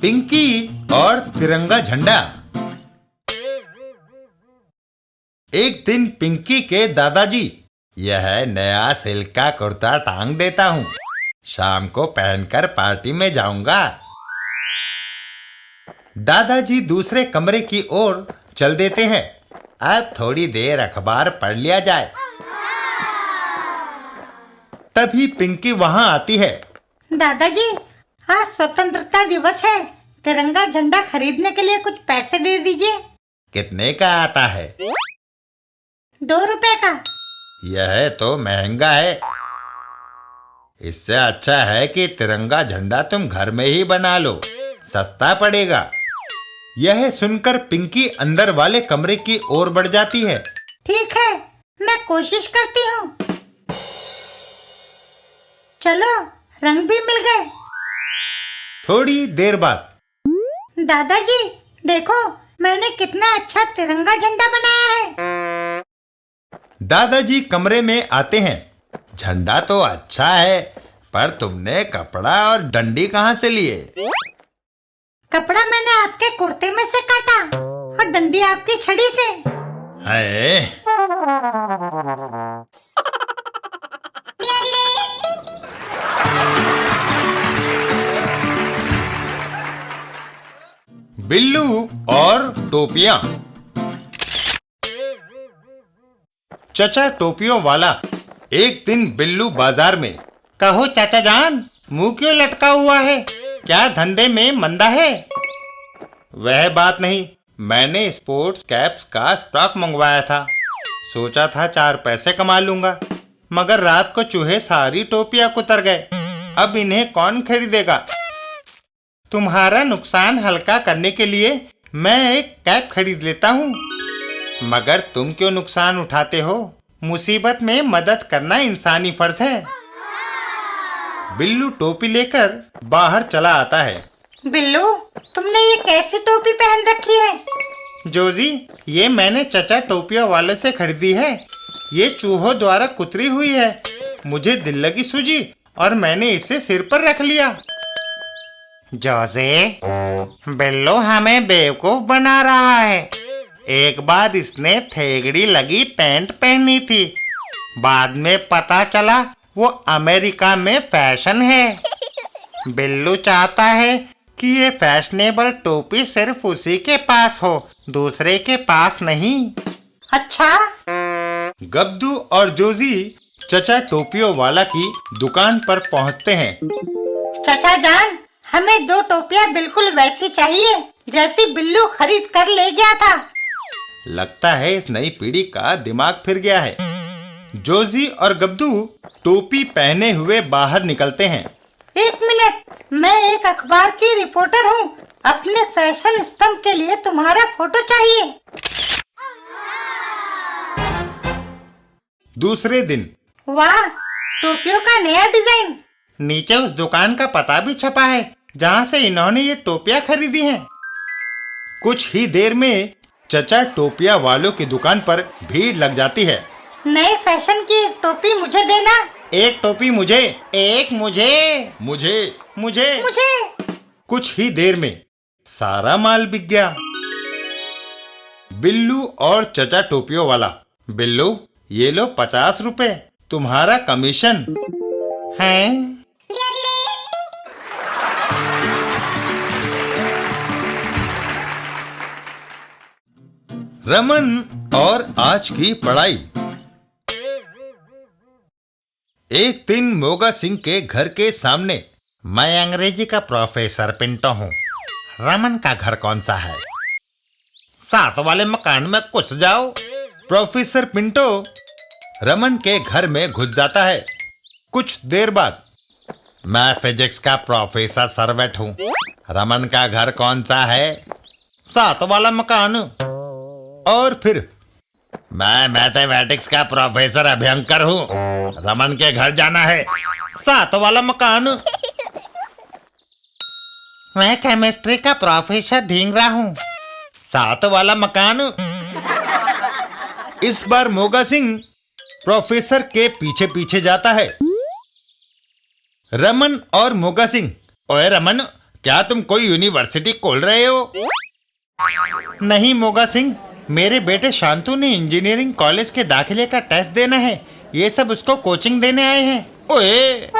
पिंकी और तिरंगा झंडा। एक दिन पिंकी के दादाजी, यह नया सिल्क का कुर्ता टांग देता हूँ, शाम को पहनकर पार्टी में जाऊंगा। दादाजी दूसरे कमरे की ओर चल देते हैं। अब थोड़ी देर अखबार पढ़ लिया जाए। तभी पिंकी वहां आती है। दादाजी, आज स्वतंत्रता दिवस है, तिरंगा झंडा खरीदने के लिए कुछ पैसे दे दीजिए। कितने का आता है? 2 रुपए का। यह तो महंगा है। इससे अच्छा है कि तिरंगा झंडा तुम घर में ही बना लो, सस्ता पड़ेगा। यह सुनकर पिंकी अंदर वाले कमरे की ओर बढ़ जाती है। ठीक है, मैं कोशिश करती हूँ। चलो, रंग भी मिल गए। थोड़ी देर बाद, दादाजी देखो, मैंने कितना अच्छा तिरंगा झंडा बनाया है। दादाजी कमरे में आते हैं। झंडा तो अच्छा है, पर तुमने कपड़ा और डंडी कहाँ से लिए? कपड़ा मैंने आपके कुर्ते में से काटा और डंडी आपकी छड़ी से। है बिल्लू और टोपियां। चचा टोपियों वाला। एक दिन बिल्लू बाजार में। कहो चाचा जान, मुंह क्यों लटका हुआ है? क्या धंधे में मंदा है? वह बात नहीं, मैंने स्पोर्ट्स कैप्स का स्टॉक मंगवाया था। सोचा था 4 पैसे कमा लूंगा, मगर रात को चूहे सारी टोपियां कुतर गए। अब इन्हें कौन खरीदेगा? तुम्हारा नुकसान हल्का करने के लिए मैं एक कैप खरीद लेता हूँ। मगर तुम क्यों नुकसान उठाते हो? मुसीबत में मदद करना इंसानी फर्ज है। बिल्लू टोपी लेकर बाहर चला आता है। बिल्लू, तुमने ये कैसी टोपी पहन रखी है? जोजी, ये मैंने चचा टोपियों वाले से खरीदी है। ये चूहों द्वारा कुतरी हुई है। मुझे दिल लगी सूझी और मैंने इसे सिर पर रख लिया। जोजी, बिल्लू हमें बेवकूफ बना रहा है। एक बार इसने थेगड़ी लगी पैंट पहनी थी, बाद में पता चला वो अमेरिका में फैशन है। बिल्लू चाहता है कि ये फैशनेबल टोपी सिर्फ उसी के पास हो, दूसरे के पास नहीं। अच्छा। गब्दू और जोजी चचा टोपियों वाला की दुकान पर पहुंचते हैं। चाचा जान, हमें 2 टोपियां बिल्कुल वैसी चाहिए जैसी बिल्लू खरीद कर ले गया था। लगता है इस नई पीढ़ी का दिमाग फिर गया है। जोजी और गब्दू टोपी पहने हुए बाहर निकलते हैं। 1 मिनट, मैं एक अखबार की रिपोर्टर हूँ। अपने फैशन स्तंभ के लिए तुम्हारा फोटो चाहिए। दूसरे दिन। वाह, टोपियों का नया डिजाइन। नीचे उस दुकान का पता भी छपा है जहाँ से इन्होंने ये टोपियां खरीदी हैं। कुछ ही देर में चचा टोपिया वालों की दुकान पर भीड़ लग जाती है। नए फैशन की एक टोपी मुझे देना। एक टोपी मुझे, एक मुझे, मुझे, मुझे, मुझे। कुछ ही देर में सारा माल बिक गया। बिल्लू और चचा टोपियों वाला। बिल्लू, ये लो 50 रुपए, तुम्हारा कमीशन है। रमन और आज की पढ़ाई। एक दिन मोगा सिंह के घर के सामने। मैं अंग्रेजी का प्रोफेसर पिंटो हूँ। रमन का घर कौन सा है? साथ वाले मकान में घुस जाओ। प्रोफेसर पिंटो रमन के घर में घुस जाता है। कुछ देर बाद, मैं फिजिक्स का प्रोफेसर सरवेट हूँ। रमन का घर कौन सा है? साथ वाला मकान। और फिर, मैं मैथमेटिक्स का प्रोफेसर अभयंकर हूँ। रमन के घर जाना है। साथ वाला मकान। मैं केमिस्ट्री का प्रोफेसर ढींगरा हूँ। साथ वाला मकान। इस बार मोगा सिंह प्रोफेसर के पीछे पीछे जाता है। रमन और मोगा सिंह, ओए रमन, क्या तुम कोई यूनिवर्सिटी खोल रहे हो? नहीं मोगा सिंह, मेरे बेटे शांतु ने इंजीनियरिंग कॉलेज के दाखिले का टेस्ट देना है। ये सब उसको कोचिंग देने आए हैं। ओए